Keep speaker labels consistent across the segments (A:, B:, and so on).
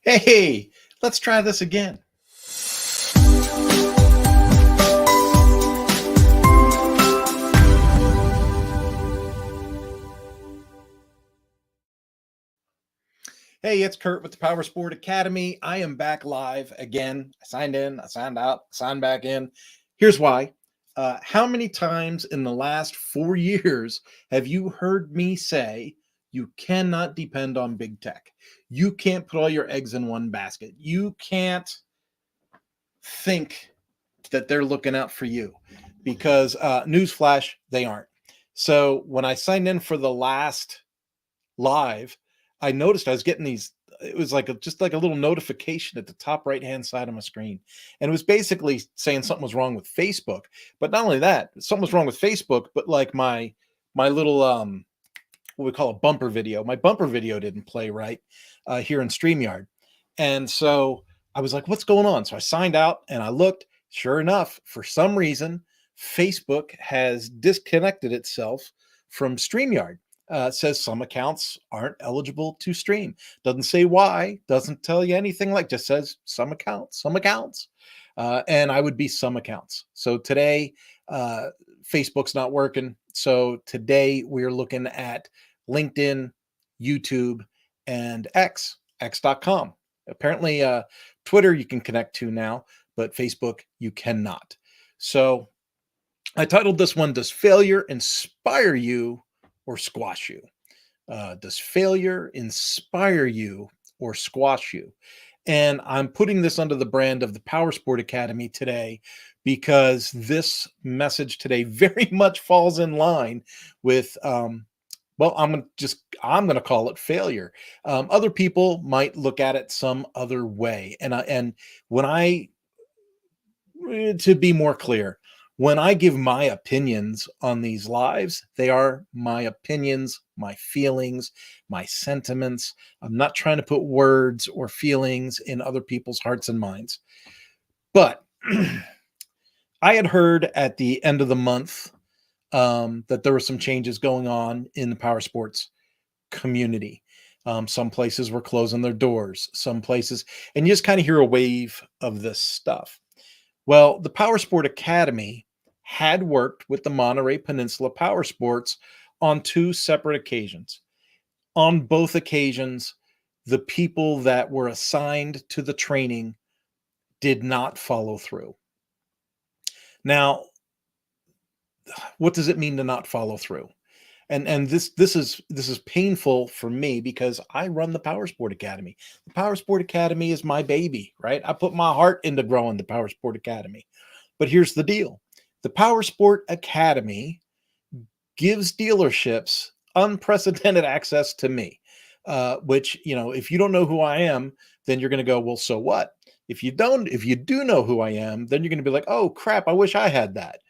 A: Hey, let's try this again. Hey, it's Kurt with the Power Sport Academy. I am back live again. I signed in, I signed out, signed back in. Here's why. How many times in the last 4 years have you heard me say you cannot depend on big tech? You can't put all your eggs in one basket. You can't think that they're looking out for you because newsflash, they aren't. So when I signed in for the last live, I noticed I was getting these. It was like just like a little notification at the top right hand side of my screen, and it was basically saying something was wrong with Facebook. But not only that, something was wrong with Facebook, but like my little what we call a bumper video. My bumper video didn't play right here in StreamYard, and so I was like, "What's going on?" So I signed out and I looked. Sure enough, for some reason, Facebook has disconnected itself from StreamYard. Says some accounts aren't eligible to stream. Doesn't say why, doesn't tell you anything, like just says some accounts. And I would be some accounts. So today, Facebook's not working. So today we're looking at LinkedIn, YouTube, and x.com. Apparently, Twitter you can connect to now, but Facebook you cannot. So I titled this one, Does Failure Inspire You or Squash You? Does failure inspire you or squash you? And I'm putting this under the brand of the Power Sport Academy today because this message today very much falls in line with well, I'm going to call it failure. Other people might look at it some other way. And when I to be more clear, when I give my opinions on these lives, they are my opinions, my feelings, my sentiments. I'm not trying to put words or feelings in other people's hearts and minds. But I had heard at the end of the month that there were some changes going on in the power sports community. Some places were closing their doors, some places, and you just kind of hear a wave of this stuff. Well, the Power Sport Academy had worked with the Monterey Peninsula Power Sports on two separate occasions. On both occasions, the people that were assigned to the training did not follow through. Now, what does it mean to not follow through? And this is painful for me because I run the Power Sport Academy. The Power Sport Academy is my baby, right? I put my heart into growing the Power Sport Academy. But here's the deal. The Power Sport Academy gives dealerships unprecedented access to me, which, if you don't know who I am, then you're going to go, well, so what? If you do know who I am, then you're going to be like, oh crap, I wish I had that.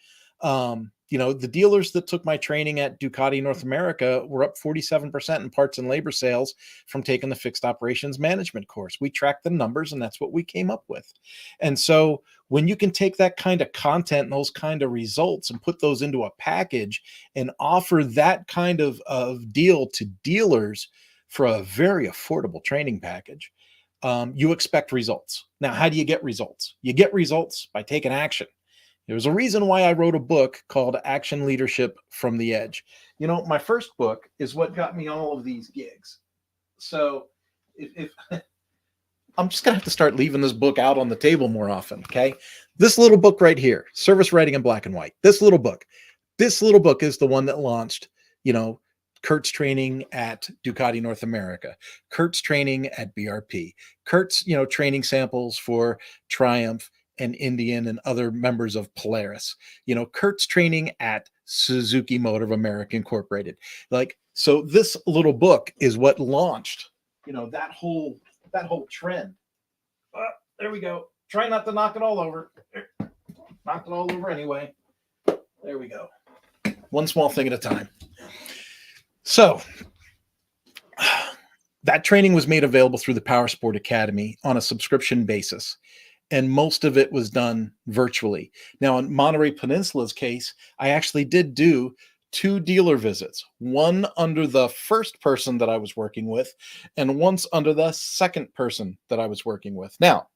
A: The dealers that took my training at Ducati North America were up 47% in parts and labor sales from taking the fixed operations management course. We tracked the numbers and that's what we came up with. And so when you can take that kind of content and those kind of results and put those into a package and offer that kind of deal to dealers for a very affordable training package, you expect results. Now, how do you get results? You get results by taking action. There's a reason why I wrote a book called Action Leadership from the Edge. My first book is what got me all of these gigs. So if I'm just going to have to start leaving this book out on the table more often, okay? This little book right here, Service Writing in Black and White. This little book is the one that launched, Kurt's training at Ducati North America, Kurt's training at BRP, Kurt's, training samples for Triumph and Indian and other members of Polaris, Kurt's training at Suzuki Motor of America Incorporated. So this little book is what launched, that whole trend. There we go. Try not to knock it all over. Knocked it all over anyway. There we go. One small thing at a time. So that training was made available through the Power Sport Academy on a subscription basis. And most of it was done virtually. Now, in Monterey Peninsula's case, I actually did do two dealer visits, one under the first person that I was working with, and once under the second person that I was working with. Now,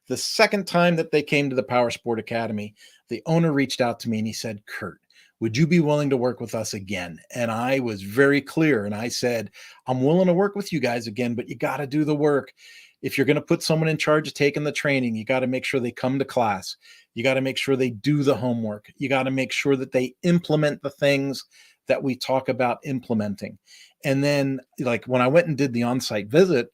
A: the second time that they came to the Power Sport Academy, the owner reached out to me and he said, Kurt, would you be willing to work with us again? And I was very clear. And I said, I'm willing to work with you guys again, but you got to do the work. If you're going to put someone in charge of taking the training, you got to make sure they come to class. You got to make sure they do the homework. You got to make sure that they implement the things that we talk about implementing. And then, like, when I went and did the on-site visit,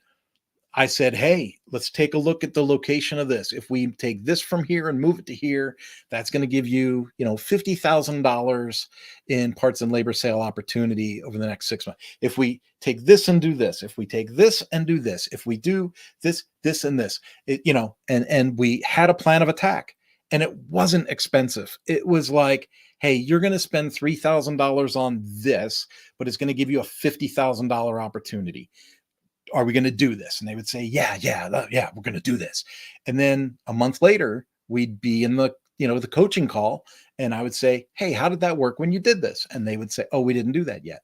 A: I said, hey, let's take a look at the location of this. If we take this from here and move it to here, that's going to give you, $50,000 in parts and labor sale opportunity over the next 6 months. If we take this and do this, if we take this and do this, if we do this, this and this, and we had a plan of attack, and it wasn't expensive. It was like, hey, you're going to spend $3,000 on this, but it's going to give you a $50,000 opportunity. Are we going to do this? And they would say, yeah, we're going to do this. And then a month later, we'd be in the coaching call, and I would say, hey, how did that work when you did this? And they would say, oh, we didn't do that yet.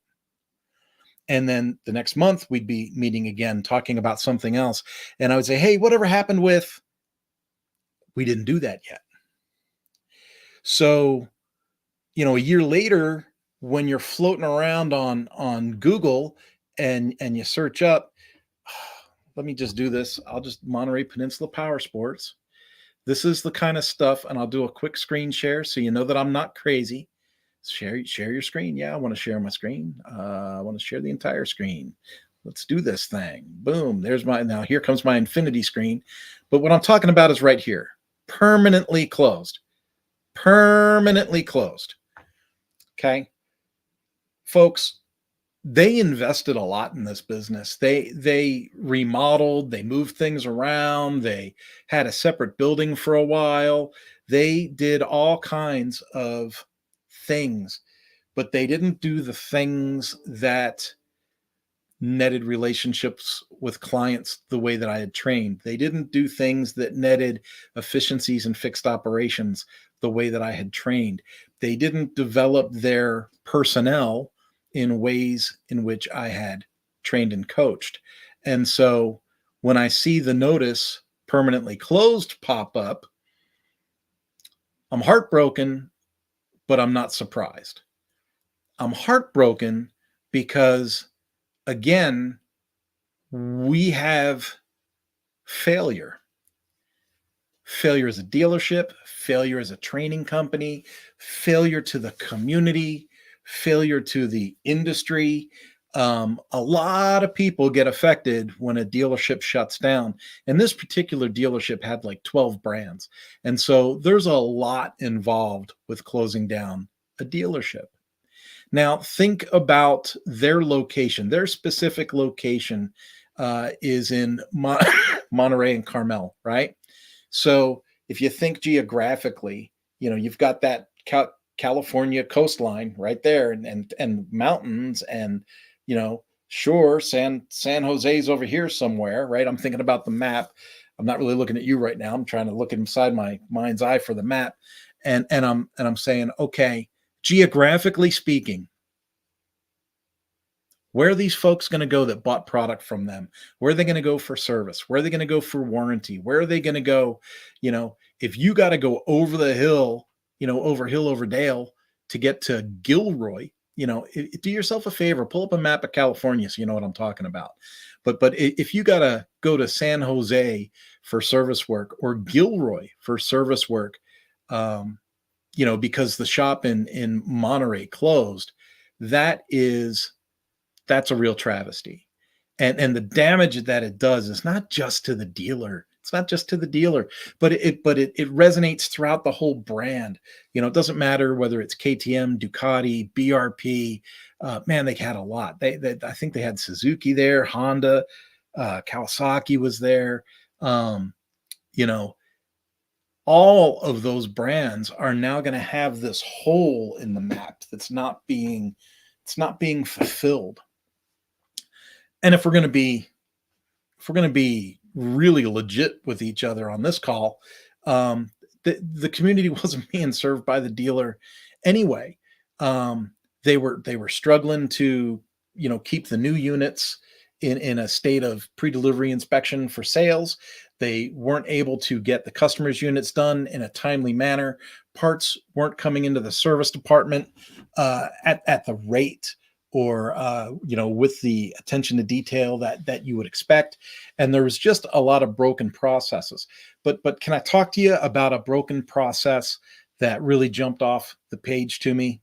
A: And then the next month we'd be meeting again, talking about something else. And I would say, hey, whatever happened with, we didn't do that yet. So, a year later, when you're floating around on Google and you search up, let me just do this. I'll just Monterey Peninsula Power Sports. This is the kind of stuff, and I'll do a quick screen share so you know that I'm not crazy. Share your screen. Yeah, I want to share my screen. I want to share the entire screen. Let's do this thing. Boom. Now here comes my infinity screen. But what I'm talking about is right here. Permanently closed. Permanently closed. Okay. Folks, they invested a lot in this business. They remodeled, they moved things around, they had a separate building for a while. They did all kinds of things, but they didn't do the things that netted relationships with clients the way that I had trained. They didn't do things that netted efficiencies and fixed operations the way that I had trained. They didn't develop their personnel in ways in which I had trained and coached. And so when I see the notice permanently closed pop up, I'm heartbroken, but I'm not surprised. I'm heartbroken because, again, we have failure. Failure as a dealership, failure as a training company, failure to the community, failure to the industry. A lot of people get affected when a dealership shuts down. And this particular dealership had like 12 brands. And so there's a lot involved with closing down a dealership. Now, think about their location. Their specific location is in Monterey and Carmel, right? So if you think geographically, you've got that California coastline right there, and mountains, and sure, San Jose's over here somewhere, right? I'm thinking about the map. I'm not really looking at you right now. I'm trying to look inside my mind's eye for the map, and I'm saying, okay, geographically speaking, where are these folks going to go that bought product from them? Where are they going to go for service? Where are they going to go for warranty? Where are they going to go? If you got to go over the hill, over Dale to get to Gilroy, do yourself a favor, pull up a map of California so you know what I'm talking about. But if you got to go to San Jose for service work, or Gilroy for service work, because the shop in Monterey closed, that's a real travesty. And the damage that it does is not just to the dealer. It's not just to the dealer, but it resonates throughout the whole brand. It doesn't matter whether it's KTM, Ducati, BRP. Man, they had a lot. I think they had Suzuki there, Honda, Kawasaki was there. All of those brands are now going to have this hole in the map that's not being fulfilled. And if we're going to be really legit with each other on this call, the community wasn't being served by the dealer anyway. They were struggling to, keep the new units in a state of pre-delivery inspection for sales. They weren't able to get the customers' units done in a timely manner. Parts weren't coming into the service department at the rate or with the attention to detail that you would expect, and there was just a lot of broken processes. But can I talk to you about a broken process that really jumped off the page to me?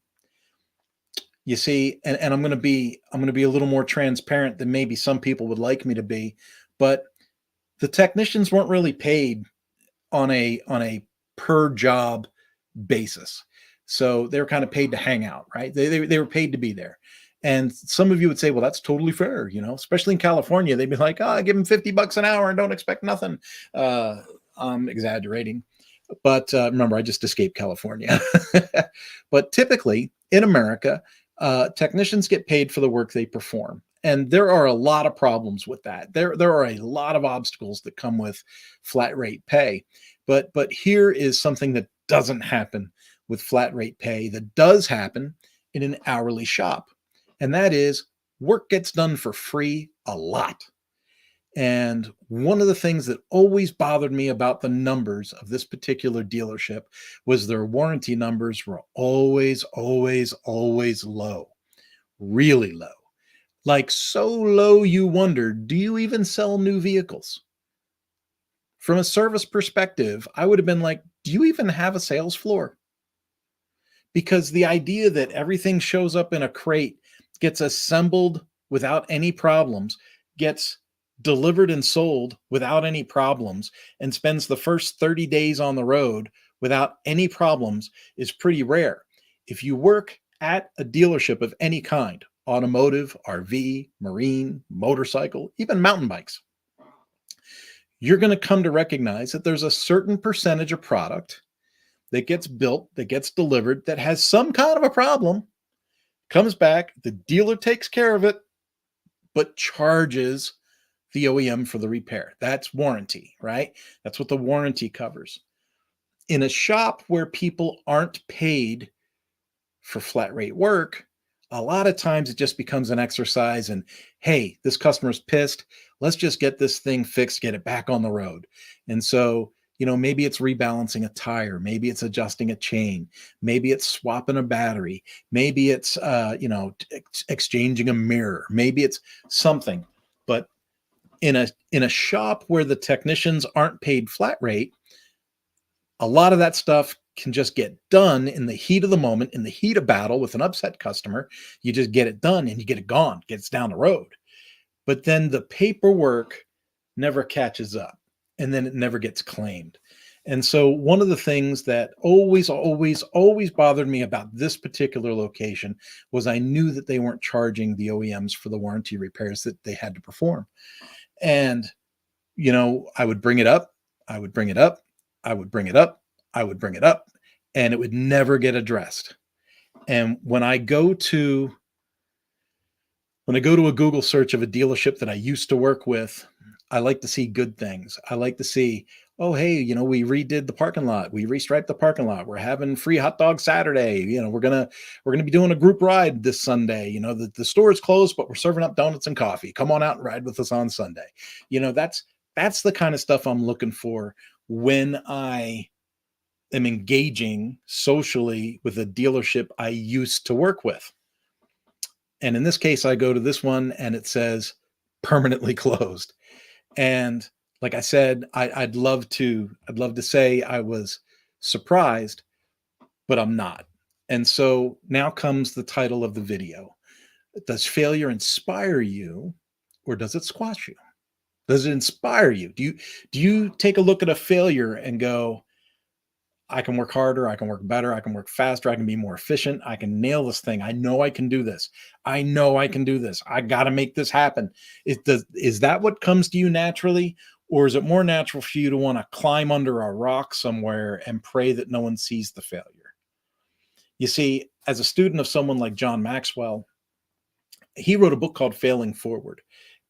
A: You see, and I'm going to be a little more transparent than maybe some people would like me to be, but the technicians weren't really paid on a per job basis. So they were kind of paid to hang out, right? They were paid to be there. And some of you would say, well, that's totally fair, especially in California. They'd be like, oh, give them $50 an hour and don't expect nothing. I'm exaggerating. But remember, I just escaped California. But typically in America, technicians get paid for the work they perform. And there are a lot of problems with that. There are a lot of obstacles that come with flat rate pay. But here is something that doesn't happen with flat rate pay that does happen in an hourly shop. And that is work gets done for free a lot. And one of the things that always bothered me about the numbers of this particular dealership was their warranty numbers were always, always, always low, really low. Like so low you wonder, do you even sell new vehicles? From a service perspective, I would have been like, do you even have a sales floor? Because the idea that everything shows up in a crate, gets assembled without any problems, gets delivered and sold without any problems, and spends the first 30 days on the road without any problems is pretty rare. If you work at a dealership of any kind, automotive, RV, marine, motorcycle, even mountain bikes, you're going to come to recognize that there's a certain percentage of product that gets built, that gets delivered, that has some kind of a problem, comes back, the dealer takes care of it, but charges the OEM for the repair. That's warranty, right? That's what the warranty covers. In a shop where people aren't paid for flat rate work, a lot of times it just becomes an exercise and, hey, this customer's pissed. Let's just get this thing fixed, get it back on the road. And so, maybe it's rebalancing a tire, maybe it's adjusting a chain, maybe it's swapping a battery, maybe it's, exchanging a mirror, maybe it's something. But in a shop where the technicians aren't paid flat rate, a lot of that stuff can just get done in the heat of the moment, in the heat of battle with an upset customer. You just get it done and you get it gone, gets down the road. But then the paperwork never catches up, and then it never gets claimed. And so one of the things that always, always, always bothered me about this particular location was I knew that they weren't charging the OEMs for the warranty repairs that they had to perform. And, I would bring it up, I would bring it up, I would bring it up, I would bring it up, and it would never get addressed. And when I go to a Google search of a dealership that I used to work with, I like to see good things. I like to see, oh, hey, we redid the parking lot. We restriped the parking lot. We're having free hot dog Saturday. We're gonna be doing a group ride this Sunday. The store is closed, but we're serving up donuts and coffee. Come on out and ride with us on Sunday. That's the kind of stuff I'm looking for when I am engaging socially with a dealership I used to work with. And in this case, I go to this one and it says permanently closed. And like I said, I'd love to say I was surprised, but I'm not. And so now comes the title of the video. Does failure inspire you, or does it squash you? Does it inspire you? Do you take a look at a failure and go, I can work harder, I can work better, I can work faster, I can be more efficient, I can nail this thing. I know I can do this. I know I can do this. I got to make this happen. Is that what comes to you naturally? Or is it more natural for you to want to climb under a rock somewhere and pray that no one sees the failure? You see, as a student of someone like John Maxwell, he wrote a book called Failing Forward.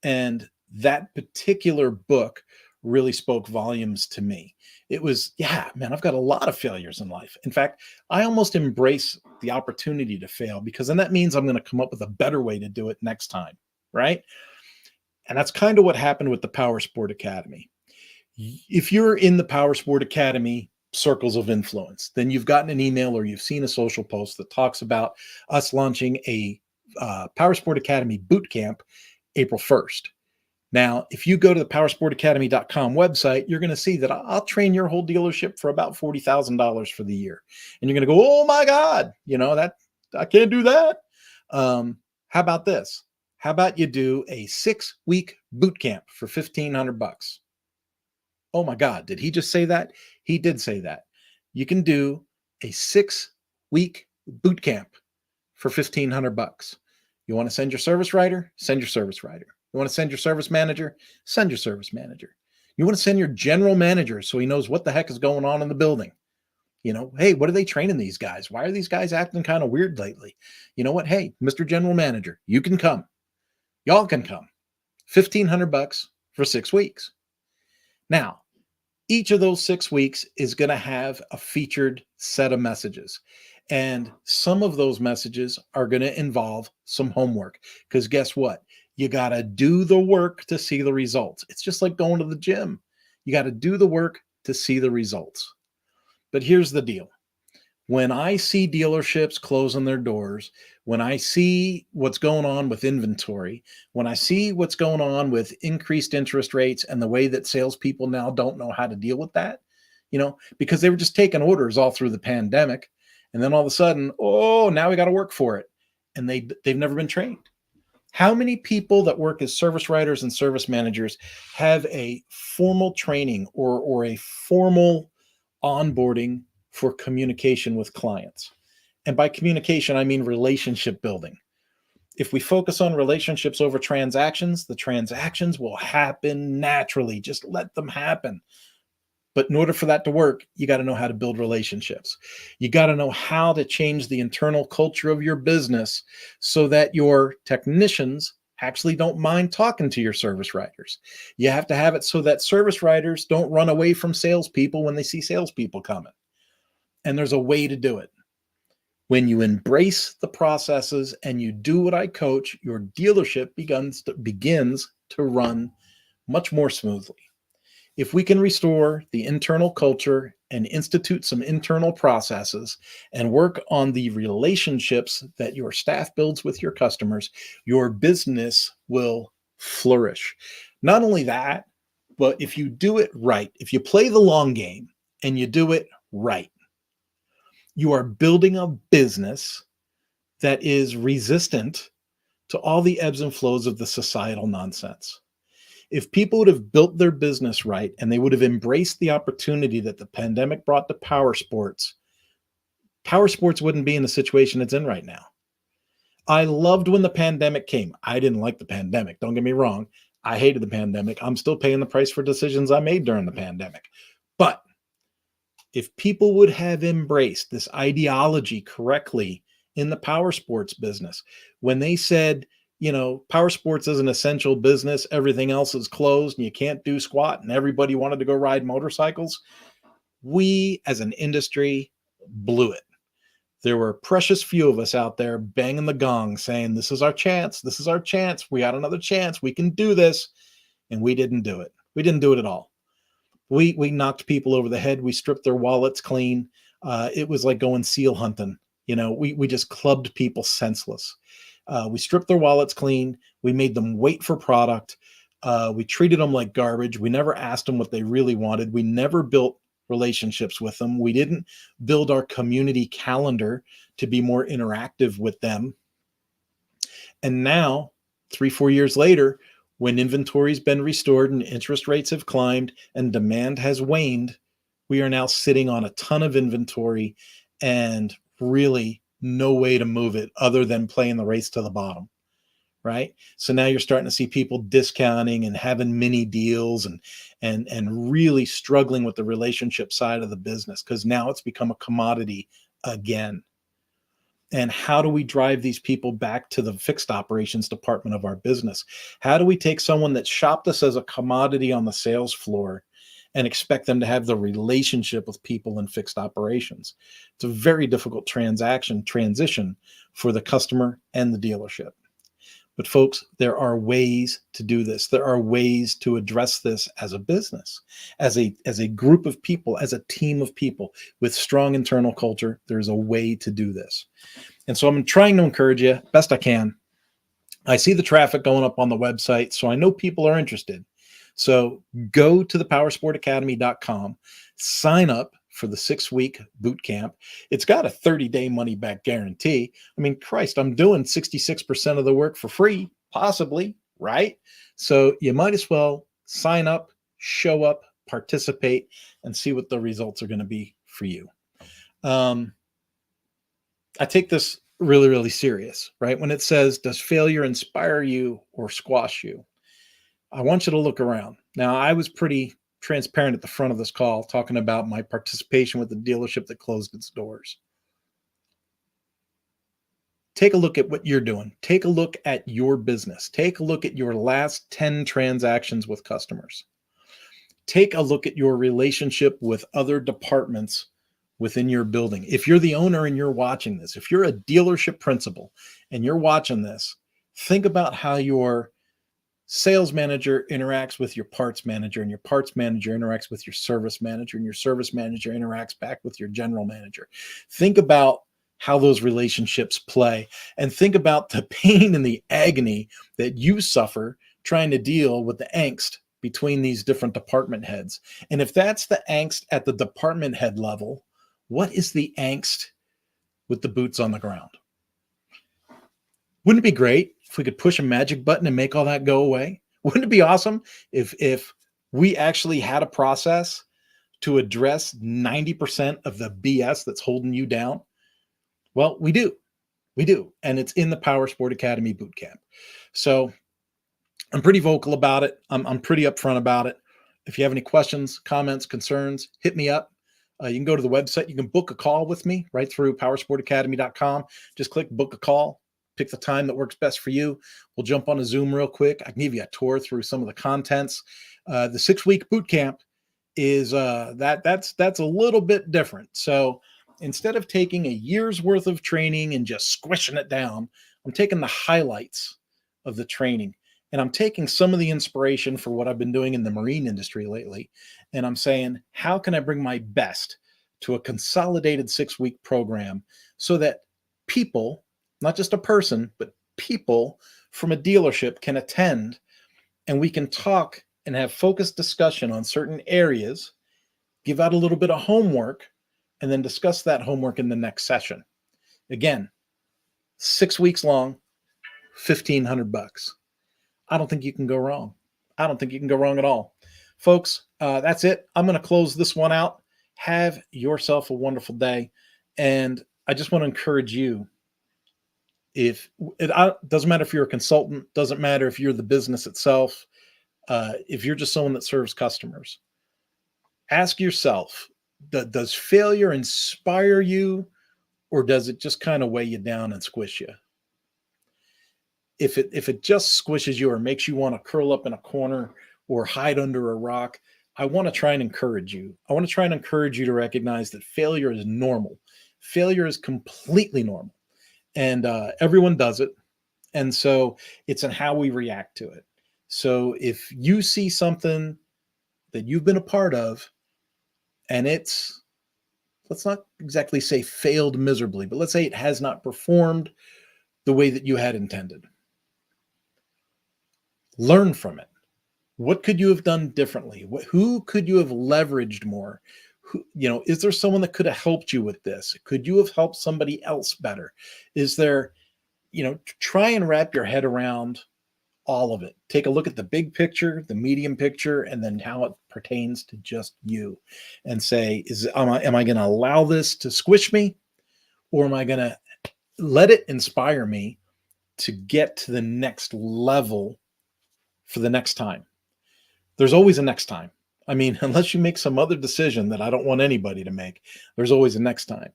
A: And that particular book really spoke volumes to me. It was, yeah, man, I've got a lot of failures in life. In fact, I almost embrace the opportunity to fail because then that means I'm going to come up with a better way to do it next time. Right. And that's kind of what happened with the Power Sport Academy. If you're in the Power Sport Academy circles of influence, then you've gotten an email or you've seen a social post that talks about us launching a Power Sport Academy boot camp April 1st. Now, if you go to the powersportacademy.com website, you're going to see that I'll train your whole dealership for about $40,000 for the year. And you're going to go, oh my God, that I can't do that. How about this? How about you do a 6-week boot camp for $1,500? Oh my God, did he just say that? He did say that. You can do a 6-week boot camp for $1,500. You want to send your service writer? Send your service writer. You want to send your service manager? Send your service manager. You want to send your general manager so he knows what the heck is going on in the building. Hey, what are they training these guys? Why are these guys acting kind of weird lately? You know what? Hey, Mr. General Manager, you can come. Y'all can come. $1,500 for 6 weeks. Now, each of those 6 weeks is going to have a featured set of messages. And some of those messages are going to involve some homework. Because guess what? You got to do the work to see the results. It's just like going to the gym. You got to do the work to see the results. But here's the deal. When I see dealerships closing their doors, when I see what's going on with inventory, when I see what's going on with increased interest rates and the way that salespeople now don't know how to deal with that, because they were just taking orders all through the pandemic. And then all of a sudden, now we got to work for it. And they've never been trained. How many people that work as service writers and service managers have a formal training or a formal onboarding for communication with clients? And by communication, I mean relationship building. If we focus on relationships over transactions, the transactions will happen naturally. Just let them happen. But in order for that to work, you got to know how to build relationships. You got to know how to change the internal culture of your business so that your technicians actually don't mind talking to your service writers. You have to have it so that service writers don't run away from salespeople when they see salespeople coming. And there's a way to do it. When you embrace the processes and you do what I coach, your dealership begins to run much more smoothly. If we can restore the internal culture and institute some internal processes and work on the relationships that your staff builds with your customers, your business will flourish. Not only that, but if you do it right, if you play the long game and you do it right, you are building a business that is resistant to all the ebbs and flows of the societal nonsense. If people would have built their business right and they would have embraced the opportunity that the pandemic brought to power sports wouldn't be in the situation it's in right now. I loved when the pandemic came. I didn't like the pandemic. Don't get me wrong. I hated the pandemic. I'm still paying the price for decisions I made during the pandemic. But if people would have embraced this ideology correctly in the power sports business, when they said, power sports is an essential business, everything else is closed and you can't do squat, and everybody wanted to go ride motorcycles, we as an industry blew it. There were precious few of us out there banging the gong saying, this is our chance. This is our chance. We got another chance. We can do this. And we didn't do it. We didn't do it at all. We knocked people over the head. We stripped their wallets clean. It was like going seal hunting. We just clubbed people senseless. We stripped their wallets clean. We made them wait for product. We treated them like garbage. We never asked them what they really wanted. We never built relationships with them. We didn't build our community calendar to be more interactive with them. And now, 3-4 years later, when inventory's been restored and interest rates have climbed and demand has waned, we are now sitting on a ton of inventory and really no way to move it other than playing the race to the bottom, right? So now you're starting to see people discounting and having mini deals and really struggling with the relationship side of the business because now it's become a commodity again. And how do we drive these people back to the fixed operations department of our business? How do we take someone that shopped us as a commodity on the sales floor and expect them to have the relationship with people in fixed operations? It's a very difficult transition for the customer and the dealership. But folks, there are ways to do this. There are ways to address this as a business, as a group of people, as a team of people with strong internal culture. There's a way to do this. And so I'm trying to encourage you best I can. I see the traffic going up on the website, so I know people are interested. So go to thepowersportacademy.com, sign up for the 6-week boot camp. It's got a 30-day money-back guarantee. I mean, Christ, I'm doing 66% of the work for free, possibly, right? So you might as well sign up, show up, participate, and see what the results are going to be for you. I take this really, really serious, right? When it says, does failure inspire you or squash you? I want you to look around. Now, I was pretty transparent at the front of this call talking about my participation with the dealership that closed its doors. Take a look at what you're doing. Take a look at your business. Take a look at your last 10 transactions with customers. Take a look at your relationship with other departments within your building. If you're the owner and you're watching this, if you're a dealership principal and you're watching this, think about how your sales manager interacts with your parts manager, and your parts manager interacts with your service manager, and your service manager interacts back with your general manager. Think about how those relationships play, and think about the pain and the agony that you suffer trying to deal with the angst between these different department heads. And if that's the angst at the department head level, what is the angst with the boots on the ground? Wouldn't it be great if we could push a magic button and make all that go away? Wouldn't it be awesome if we actually had a process to address 90% of the BS that's holding you down? Well, we do. We do. And it's in the Power Sport Academy Bootcamp. So I'm pretty vocal about it. I'm pretty upfront about it. If you have any questions, comments, concerns, hit me up. You can go to the website. You can book a call with me right through powersportacademy.com. Just click book a call. Pick the time that works best for you. We'll jump on a Zoom real quick. I can give you a tour through some of the contents. The 6-week boot camp is that's a little bit different. So instead of taking a year's worth of training and just squishing it down, I'm taking the highlights of the training, and I'm taking some of the inspiration for what I've been doing in the marine industry lately. And I'm saying, how can I bring my best to a consolidated 6-week program so that people, not just a person, but people from a dealership can attend, and we can talk and have focused discussion on certain areas, give out a little bit of homework, and then discuss that homework in the next session. Again, 6 weeks long, $1,500. I don't think you can go wrong. I don't think you can go wrong at all. Folks, that's it. I'm going to close this one out. Have yourself a wonderful day. And I just want to encourage you, if it doesn't matter if you're a consultant, doesn't matter if you're the business itself, if you're just someone that serves customers, ask yourself, does failure inspire you, or does it just kind of weigh you down and squish you? If it just squishes you or makes you want to curl up in a corner or hide under a rock, I want to try and encourage you. I want to try and encourage you to recognize that failure is normal. Failure is completely normal. And everyone does it. And so it's in how we react to it. So if you see something that you've been a part of, and it's, let's not exactly say failed miserably, but let's say it has not performed the way that you had intended, learn from it. What could you have done differently? Who could you have leveraged more? Is there someone that could have helped you with this? Could you have helped somebody else better? Is there, try and wrap your head around all of it. Take a look at the big picture, the medium picture, and then how it pertains to just you, and say, am I going to allow this to squish me, or am I going to let it inspire me to get to the next level for the next time? There's always a next time. I mean, unless you make some other decision that I don't want anybody to make, there's always a next time.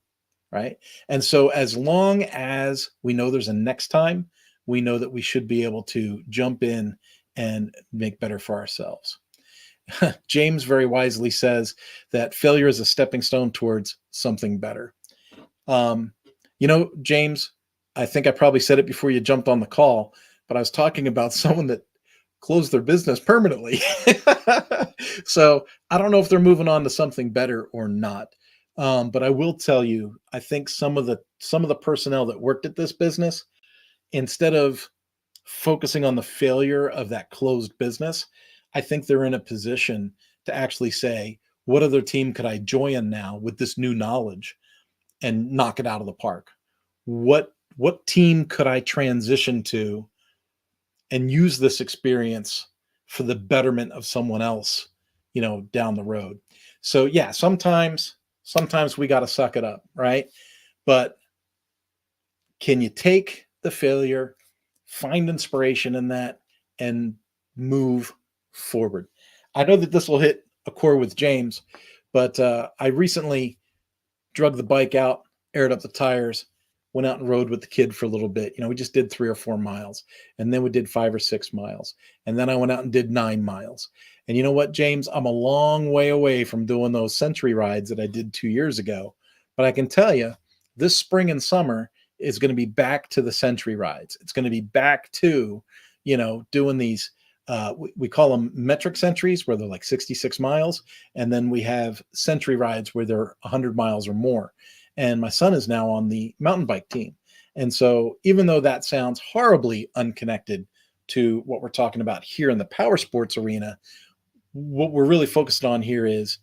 A: right? And so as long as we know there's a next time, we know that we should be able to jump in and make better for ourselves. James very wisely says that failure is a stepping stone towards something better. Um, James, I think I probably said it before you jumped on the call, but I was talking about someone that closed their business permanently. So I don't know if they're moving on to something better or not. But I will tell you, I think some of the personnel that worked at this business, instead of focusing on the failure of that closed business, I think they're in a position to actually say, what other team could I join now with this new knowledge and knock it out of the park? What team could I transition to and use this experience for the betterment of someone else, down the road? So yeah, sometimes we got to suck it up, right? But can you take the failure, find inspiration in that, and move forward? I know that this will hit a chord with James, but I recently drug the bike out, aired up the tires, went out and rode with the kid for a little bit. We just did 3 or 4 miles, and then we did 5 or 6 miles. And then I went out and did 9 miles. And you know what, James? I'm a long way away from doing those century rides that I did 2 years ago. But I can tell you, this spring and summer is going to be back to the century rides. It's going to be back to, doing these, we call them metric centuries, where they're like 66 miles. And then we have century rides where they're 100 miles or more. And my son is now on the mountain bike team. And so even though that sounds horribly unconnected to what we're talking about here in the power sports arena, what we're really focused on here is,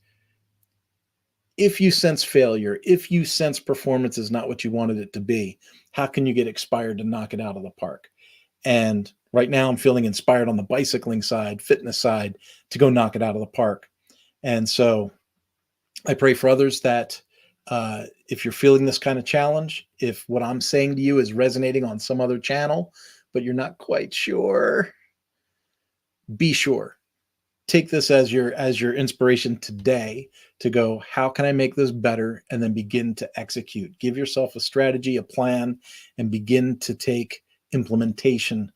A: if you sense failure, if you sense performance is not what you wanted it to be, how can you get inspired to knock it out of the park? And right now I'm feeling inspired on the bicycling side, fitness side, to go knock it out of the park. And so I pray for others that if you're feeling this kind of challenge, if what I'm saying to you is resonating on some other channel, but you're not quite sure, be sure. Take this as your inspiration today to go, how can I make this better? And then begin to execute. Give yourself a strategy, a plan, and begin to take implementation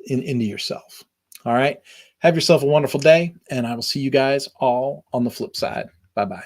A: into yourself. All right. Have yourself a wonderful day, and I will see you guys all on the flip side. Bye-bye.